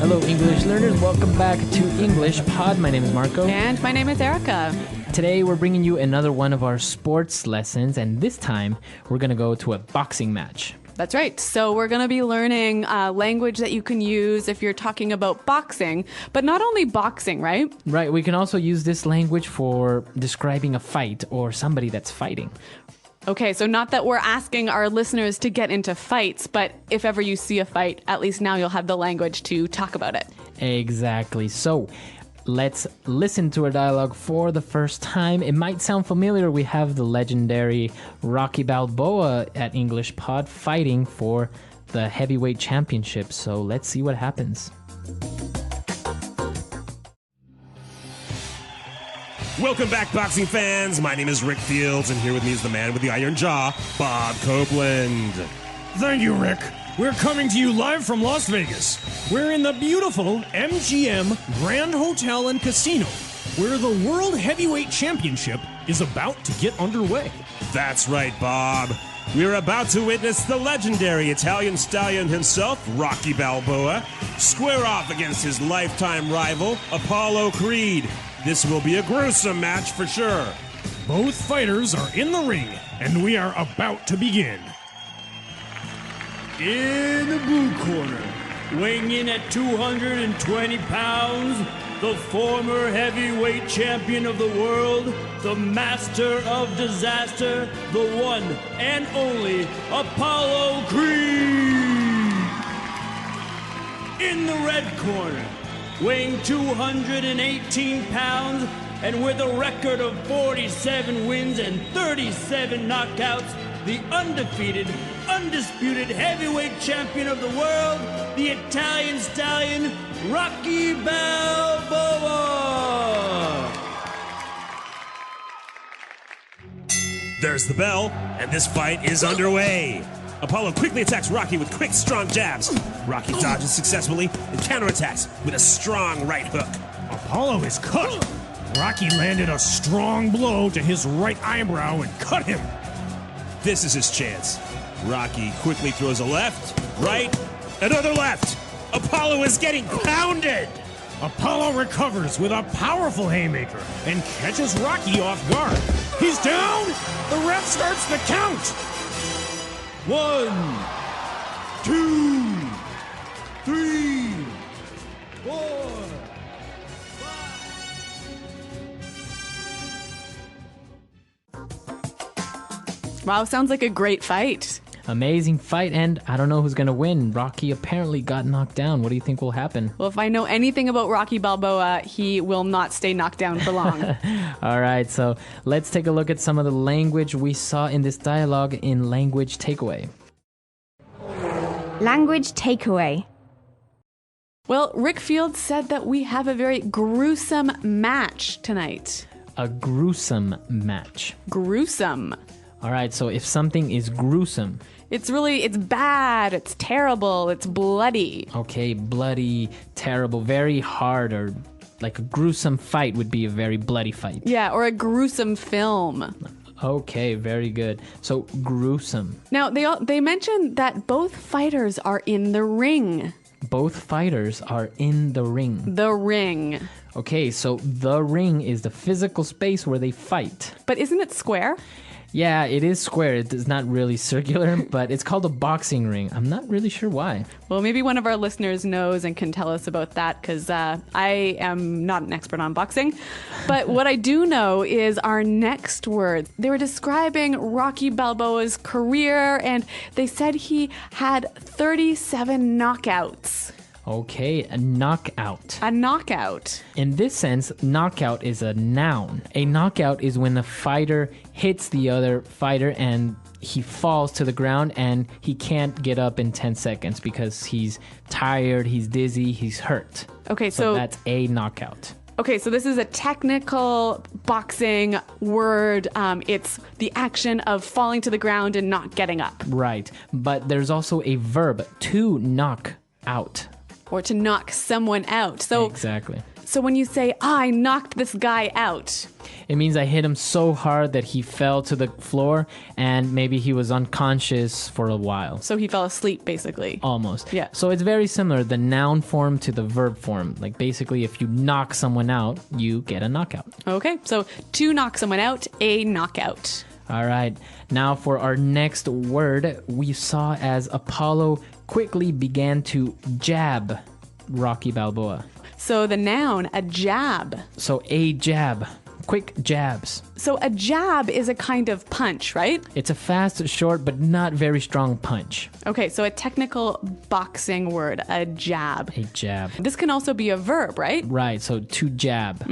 Hello, English learners. Welcome back to English Pod. My name is Marco. And my name is Erica. Today, we're bringing you another one of our sports lessons, and this time, we're going to go to a boxing match. That's right. So we're going to be learning language that you can use if you're talking about boxing, but not only boxing, right? Right. We can also use this language for describing a fight or somebody that's fighting. Okay, so not that we're asking our listeners to get into fights, but if ever you see a fight, at least now you'll have the language to talk about it. Exactly. So let's listen to our dialogue for the first time. It might sound familiar. We have the legendary Rocky Balboa at English Pod fighting for the heavyweight championship. So let's see what happens. Welcome back, boxing fans. My name is Rick Fields, and here with me is the man with the iron jaw, Bob Copeland. Thank you, Rick. We're coming to you live from Las Vegas. We're in the beautiful MGM Grand Hotel and Casino, where the World Heavyweight Championship is about to get underway. That's right, Bob. We're about to witness the legendary Italian stallion himself, Rocky Balboa, square off against his lifetime rival, Apollo Creed. This will be a gruesome match for sure. Both fighters are in the ring, and we are about to begin. In the blue corner, weighing in at 220 pounds, the former heavyweight champion of the world, the master of disaster, the one and only Apollo Creed. In the red corner, weighing 218 pounds, and with a record of 47 wins and 37 knockouts, the undefeated, undisputed heavyweight champion of the world, the Italian stallion, Rocky Balboa. There's the bell, and this fight is underway. Apollo quickly attacks Rocky with quick, strong jabs. Rocky dodges successfully and counterattacks with a strong right hook. Apollo is cut. Rocky landed a strong blow to his right eyebrow and cut him. This is his chance. Rocky quickly throws a left, right, another left. Apollo is getting pounded. Apollo recovers with a powerful haymaker and catches Rocky off guard. He's down. The ref starts the count. 1, 2, 3, 4. Wow, sounds like a great fight. Amazing fight, and I don't know who's going to win. Rocky apparently got knocked down. What do you think will happen? Well, if I know anything about Rocky Balboa, he will not stay knocked down for long. All right, so let's take a look at some of the language we saw in this dialogue in Language Takeaway. Language takeaway. Well, Rick Fields said that we have a very gruesome match tonight. A gruesome match. Gruesome. All right, so if something is gruesome... It's bad, it's terrible, it's bloody. Okay, bloody, terrible, very hard, or like a gruesome fight would be a very bloody fight. Yeah, or a gruesome film. Okay, very good. So, gruesome. Now, they mentioned that both fighters are in the ring. Both fighters are in the ring. The ring. Okay, so the ring is the physical space where they fight. But isn't it square? Yeah, it is square. It is not really circular, but it's called a boxing ring. I'm not really sure why. Well, maybe one of our listeners knows and can tell us about that, because I am not an expert on boxing. But what I do know is our next word. They were describing Rocky Balboa's career, and they said he had 37 knockouts. Okay, a knockout. A knockout. In this sense, knockout is a noun. A knockout is when the fighter hits the other fighter and he falls to the ground and he can't get up in 10 seconds because he's tired, he's dizzy, he's hurt. Okay, so that's a knockout. Okay, so this is a technical boxing word. It's the action of falling to the ground and not getting up. Right, but there's also a verb, to knock out. Or to knock someone out. So exactly. So when you say, I knocked this guy out. It means I hit him so hard that he fell to the floor and maybe he was unconscious for a while. So he fell asleep, basically. Almost. Yeah. So it's very similar, the noun form to the verb form. Like basically, if you knock someone out, you get a knockout. Okay, so to knock someone out, a knockout. All right. Now for our next word, we saw as Apollo quickly began to jab Rocky Balboa. So the noun, a jab. So a jab. Quick jabs. So a jab is a kind of punch, right? It's a fast, short, but not very strong punch. Okay, so a technical boxing word, a jab. A jab. This can also be a verb, right? Right, so to jab.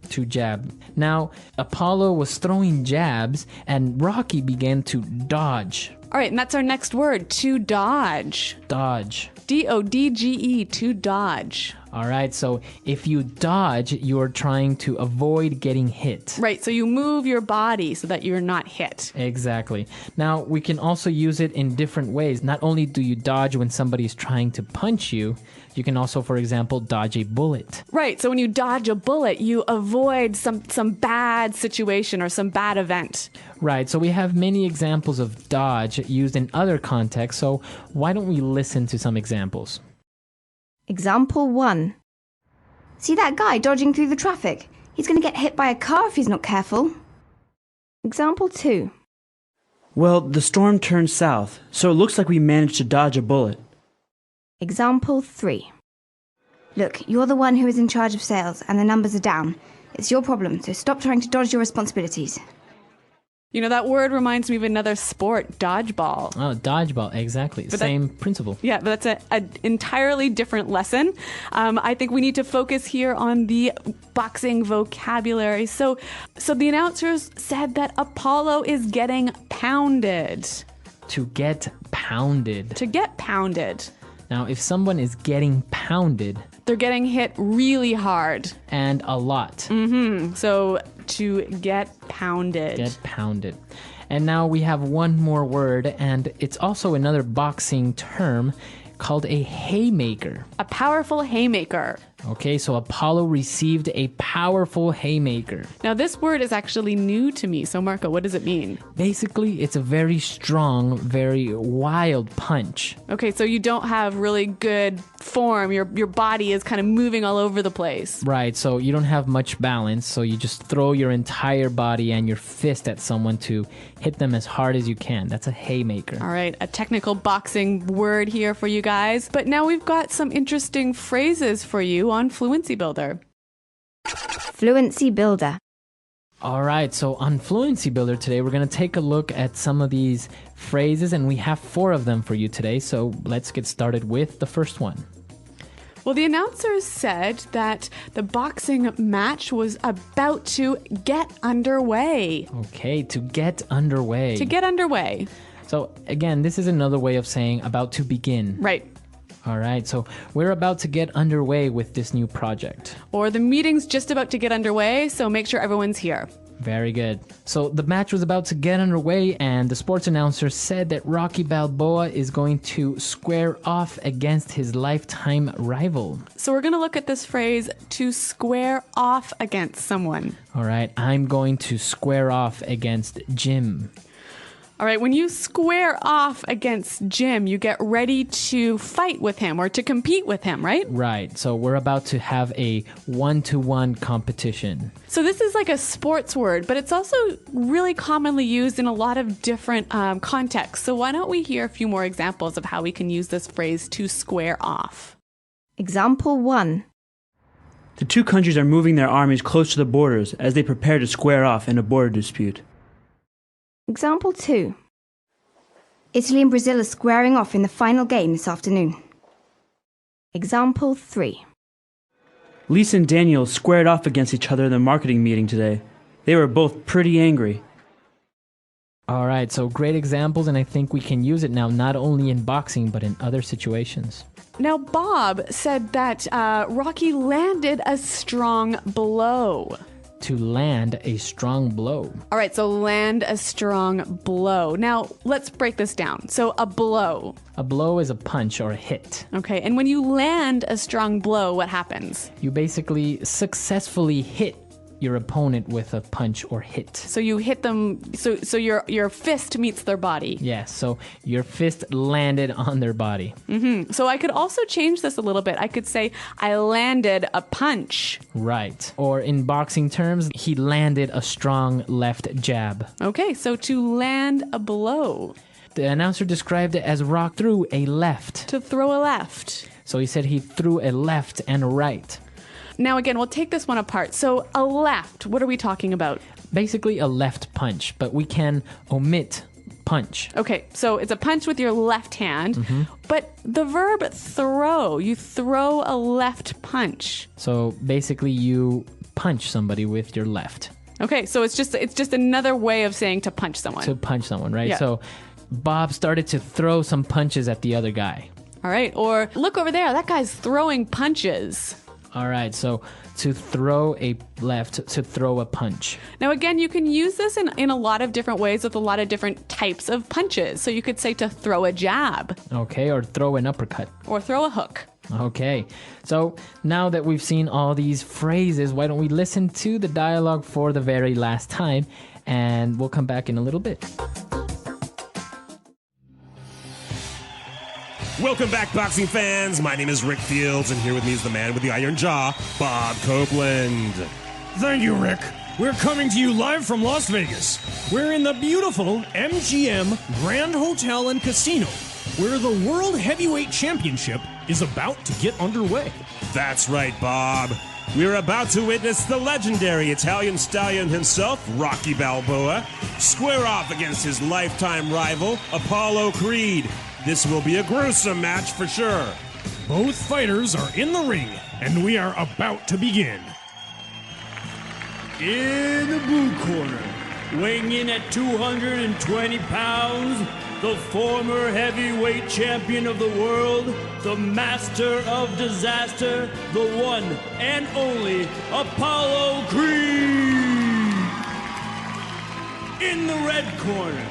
To jab. Now, Apollo was throwing jabs and Rocky began to dodge. All right, and that's our next word, to dodge. Dodge. D-O-D-G-E, to dodge. All right, so if you dodge, you're trying to avoid getting hit. Right, so you move your body so that you're not hit. Exactly. Now, we can also use it in different ways. Not only do you dodge when somebody's trying to punch you, you can also, for example, dodge a bullet. Right, so when you dodge a bullet, you avoid some bad situation or some bad event. Right, so we have many examples of dodge used in other contexts, so why don't we listen to some examples? Example 1. See that guy dodging through the traffic? He's going to get hit by a car if he's not careful. Example 2. Well, the storm turned south, so it looks like we managed to dodge a bullet. Example 3. Look, you're the one who is in charge of sales and the numbers are down. It's your problem, so stop trying to dodge your responsibilities. You know, that word reminds me of another sport, dodgeball. Oh, dodgeball, exactly. Same principle. Yeah, but that's an entirely different lesson. I think we need to focus here on the boxing vocabulary. So the announcers said that Apollo is getting pounded. To get pounded. To get pounded. Now, if someone is getting pounded... They're getting hit really hard. And a lot. So to get pounded. Get pounded. And now we have one more word, and it's also another boxing term called a haymaker. A powerful haymaker. Okay, so Apollo received a powerful haymaker. Now, this word is actually new to me. So, Marco, what does it mean? Basically, it's a very strong, very wild punch. Okay, so you don't have really good form. Your body is kind of moving all over the place. Right, so you don't have much balance, so you just throw your entire body and your fist at someone to hit them as hard as you can. That's a haymaker. All right, a technical boxing word here for you guys. But now we've got some interesting phrases for you on Fluency Builder. Fluency Builder. All right, so on Fluency Builder today, we're going to take a look at some of these phrases, and we have 4 of them for you today. So let's get started with the first one. Well, the announcers said that the boxing match was about to get underway. Okay, to get underway. To get underway. So again, this is another way of saying about to begin. Right. All right, so we're about to get underway with this new project. Or the meeting's just about to get underway, so make sure everyone's here. Very good. So the match was about to get underway, and the sports announcer said that Rocky Balboa is going to square off against his lifetime rival. So we're going to look at this phrase, to square off against someone. All right, I'm going to square off against Jim. All right, when you square off against Jim, you get ready to fight with him or to compete with him, right? Right, so we're about to have a one-to-one competition. So this is like a sports word, but it's also really commonly used in a lot of different contexts. So why don't we hear a few more examples of how we can use this phrase, to square off? Example 1. The 2 countries are moving their armies close to the borders as they prepare to square off in a border dispute. Example 2. Italy and Brazil are squaring off in the final game this afternoon. Example 3. Lisa and Daniel squared off against each other in the marketing meeting today. They were both pretty angry. All right, so great examples, and I think we can use it now not only in boxing, but in other situations. Now, Bob said that Rocky landed a strong blow. to land a strong blow. All right, so land a strong blow. Now, let's break this down. So a blow. A blow is a punch or a hit. Okay, and when you land a strong blow, what happens? You basically successfully hit your opponent with a punch or hit. So you hit them, so your fist meets their body. Yes, so your fist landed on their body. So I could also change this a little bit. I could say, I landed a punch. Right. Or in boxing terms, he landed a strong left jab. Okay, so to land a blow. The announcer described it as Rock threw a left. To throw a left. So he said he threw a left and a right. Now again, we'll take this one apart. So a left, what are we talking about? Basically a left punch, but we can omit punch. Okay, so it's a punch with your left hand, but the verb throw, you throw a left punch. So basically you punch somebody with your left. Okay, so it's just another way of saying to punch someone. To punch someone, right? Yeah. So Bob started to throw some punches at the other guy. All right, or look over there, that guy's throwing punches. All right, so to throw a left, to throw a punch. Now again, you can use this in a lot of different ways with a lot of different types of punches. So you could say to throw a jab. Okay, or throw an uppercut. Or throw a hook. Okay, so now that we've seen all these phrases, why don't we listen to the dialogue for the very last time, and we'll come back in a little bit. Welcome back, boxing fans. My name is Rick Fields, and here with me is the man with the iron jaw, Bob Copeland. Thank you, Rick. We're coming to you live from Las Vegas. We're in the beautiful MGM Grand Hotel and Casino, where the World Heavyweight Championship is about to get underway. That's right, Bob. We're about to witness the legendary Italian stallion himself, Rocky Balboa, square off against his lifetime rival, Apollo Creed. This will be a gruesome match for sure. Both fighters are in the ring, and we are about to begin. In the blue corner, weighing in at 220 pounds, the former heavyweight champion of the world, the master of disaster, the one and only Apollo Creed. In the red corner,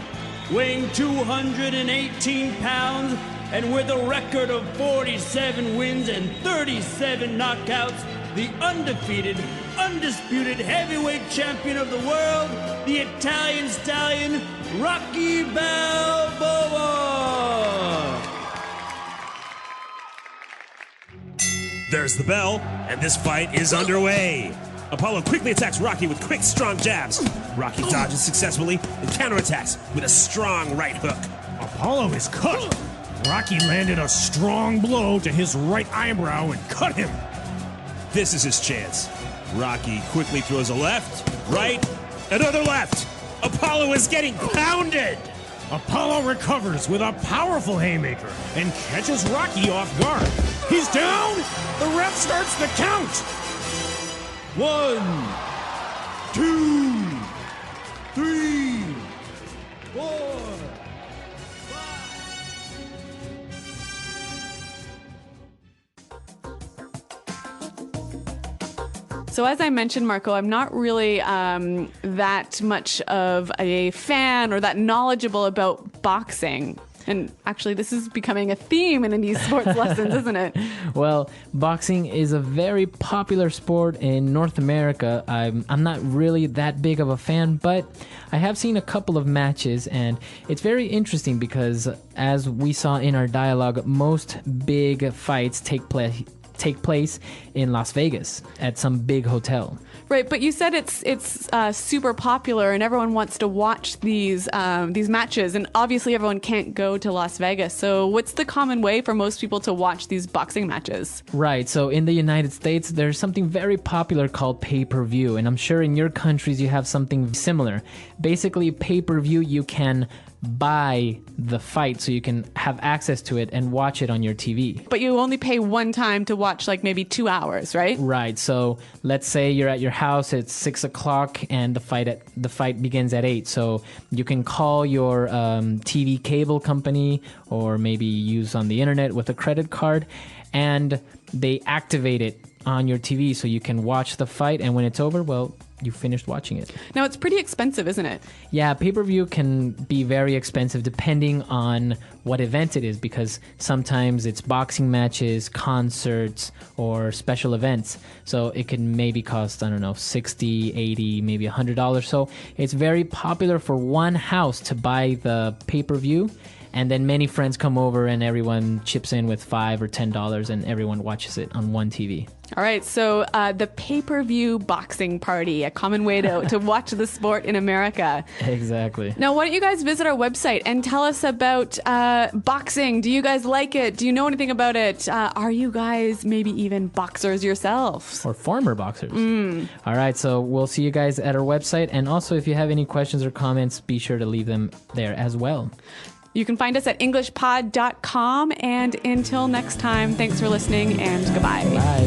weighing 218 pounds, and with a record of 47 wins and 37 knockouts, the undefeated, undisputed heavyweight champion of the world, the Italian stallion, Rocky Balboa. There's the bell, and this fight is underway. Apollo quickly attacks Rocky with quick, strong jabs. Rocky dodges successfully and counterattacks with a strong right hook. Apollo is cut. Rocky landed a strong blow to his right eyebrow and cut him. This is his chance. Rocky quickly throws a left, right, another left. Apollo is getting pounded. Apollo recovers with a powerful haymaker and catches Rocky off guard. He's down. The ref starts the count. 1, 2, 3, 4. So as I mentioned, Marco, I'm not really that much of a fan or that knowledgeable about boxing. And actually, this is becoming a theme in these sports lessons, isn't it? Well, boxing is a very popular sport in North America. I'm not really that big of a fan, but I have seen a couple of matches, and it's very interesting because, as we saw in our dialogue, most big fights take place in Las Vegas at some big hotel. Right, but you said it's super popular and everyone wants to watch these matches, and obviously everyone can't go to Las Vegas. So what's the common way for most people to watch these boxing matches? Right, so in the United States, there's something very popular called PayPerView, and I'm sure in your countries you have something similar. Basically, PayPerView, you can buy the fight so you can have access to it and watch it on your TV. But you only pay one time to watch like maybe 2 hours, right? Right. So let's say you're at your house at 6 o'clock and the fight begins at 8. So you can call your TV cable company or maybe use on the internet with a credit card, and they activate it on your TV so you can watch the fight, and when it's over, well, you finished watching it. Now, it's pretty expensive, isn't it? Yeah, pay-per-view can be very expensive depending on what event it is, because sometimes it's boxing matches, concerts, or special events. So it can maybe cost, I don't know, $60, $80, maybe $100. So it's very popular for one house to buy the pay-per-view, and then many friends come over and everyone chips in with $5 or $10 and everyone watches it on one TV. All right, so the pay-per-view boxing party, a common way to watch the sport in America. Exactly. Now, why don't you guys visit our website and tell us about boxing? Do you guys like it? Do you know anything about it? Are you guys maybe even boxers yourselves? Or former boxers. All right, so we'll see you guys at our website. And also, if you have any questions or comments, be sure to leave them there as well. You can find us at englishpod.com. And until next time, thanks for listening and goodbye. Bye.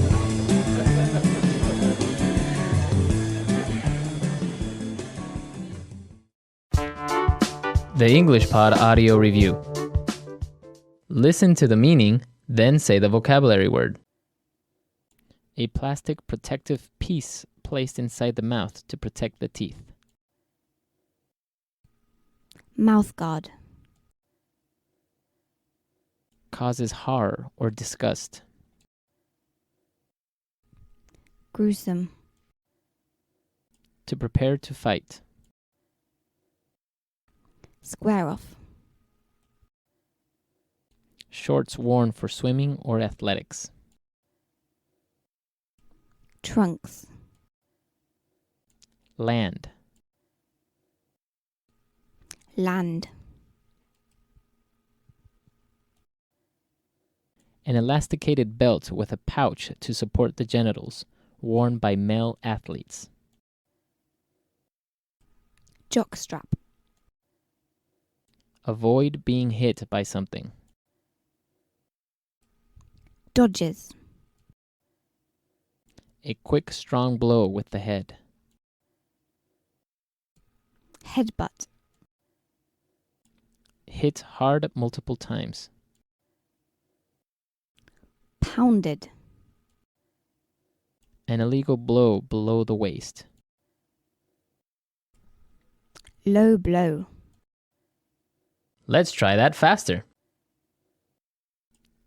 The English Pod Audio Review. Listen to the meaning, then say the vocabulary word. A plastic protective piece placed inside the mouth to protect the teeth. Mouth guard. Causes horror or disgust. Gruesome. To prepare to fight. Square off. Shorts worn for swimming or athletics. Trunks. Land. Land. An elasticated belt with a pouch to support the genitals, worn by male athletes. Jockstrap. Avoid being hit by something. Dodges. A quick, strong blow with the head. Headbutt. Hit hard multiple times. Pounded. An illegal blow below the waist. Low blow. Let's try that faster.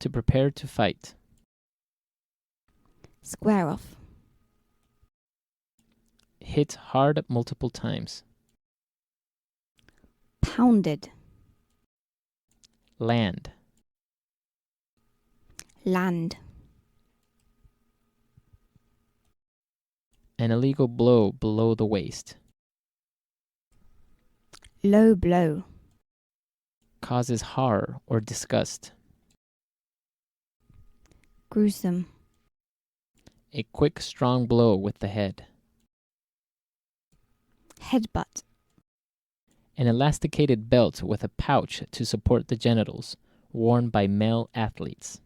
To prepare to fight. Square off. Hit hard multiple times. Pounded. Land. Land. An illegal blow below the waist. Low blow. Causes horror or disgust. Gruesome. A quick, strong blow with the head. Headbutt. An elasticated belt with a pouch to support the genitals, worn by male athletes.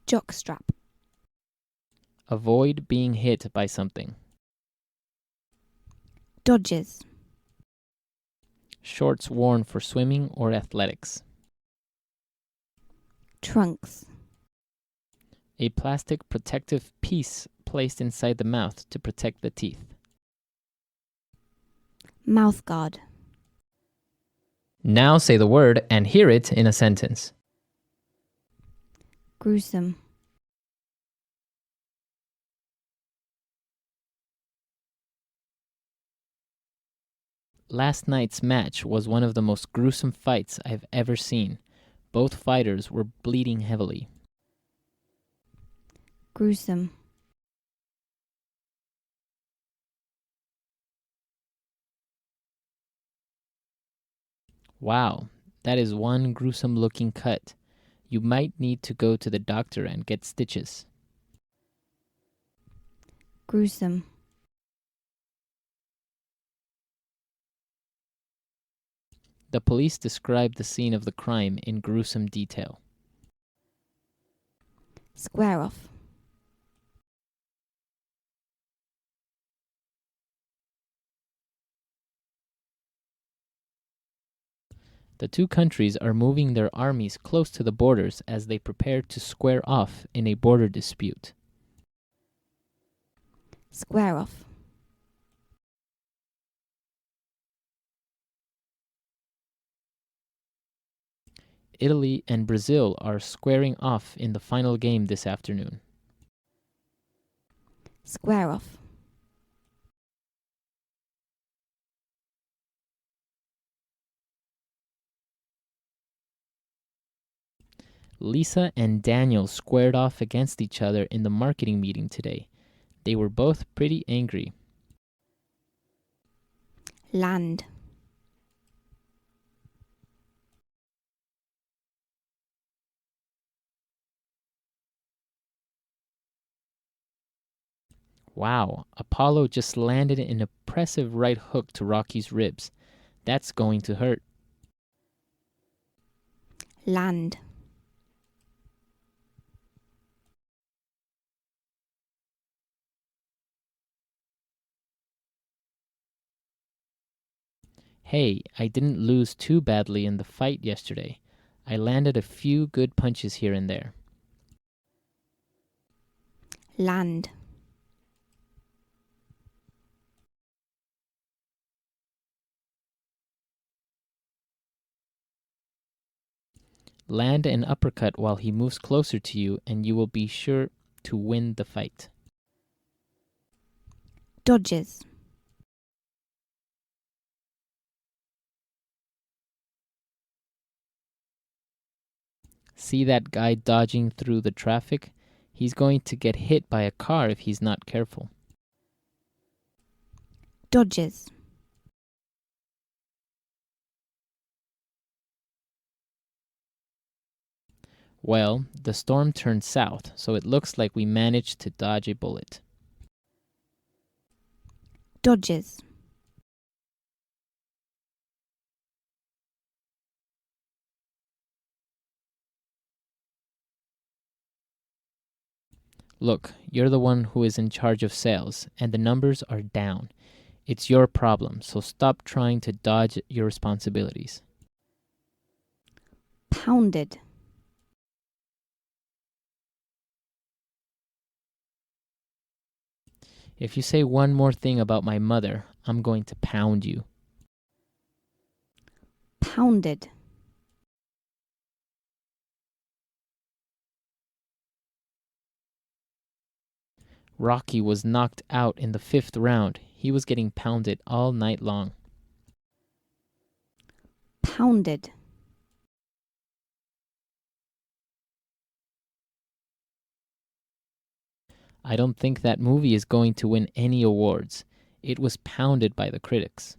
Jockstrap. Avoid being hit by something. Dodges. Shorts worn for swimming or athletics. Trunks. A plastic protective piece placed inside the mouth to protect the teeth. Mouth guard. Now say the word and hear it in a sentence. Gruesome. Last night's match was one of the most gruesome fights I've ever seen. Both fighters were bleeding heavily. Gruesome. Wow, that is one gruesome looking cut. You might need to go to the doctor and get stitches. Gruesome. The police described the scene of the crime in gruesome detail. Square off. The two countries are moving their armies close to the borders as they prepare to square off in a border dispute. Square off. Italy and Brazil are squaring off in the final game this afternoon. Square off. Lisa and Daniel squared off against each other in the marketing meeting today. They were both pretty angry. Land. Wow, Apollo just landed an impressive right hook to Rocky's ribs. That's going to hurt. Land. Hey, I didn't lose too badly in the fight yesterday. I landed a few good punches here and there. Land. Land an uppercut while he moves closer to you, and you will be sure to win the fight. Dodges. See that guy dodging through the traffic? He's going to get hit by a car if he's not careful. Dodges. Well, the storm turned south, so it looks like we managed to dodge a bullet. Dodges. Look, you're the one who is in charge of sales, and the numbers are down. It's your problem, so stop trying to dodge your responsibilities. Pounded. If you say one more thing about my mother, I'm going to pound you. Pounded. Rocky was knocked out in the 5th round. He was getting pounded all night long. Pounded. I don't think that movie is going to win any awards. It was pounded by the critics.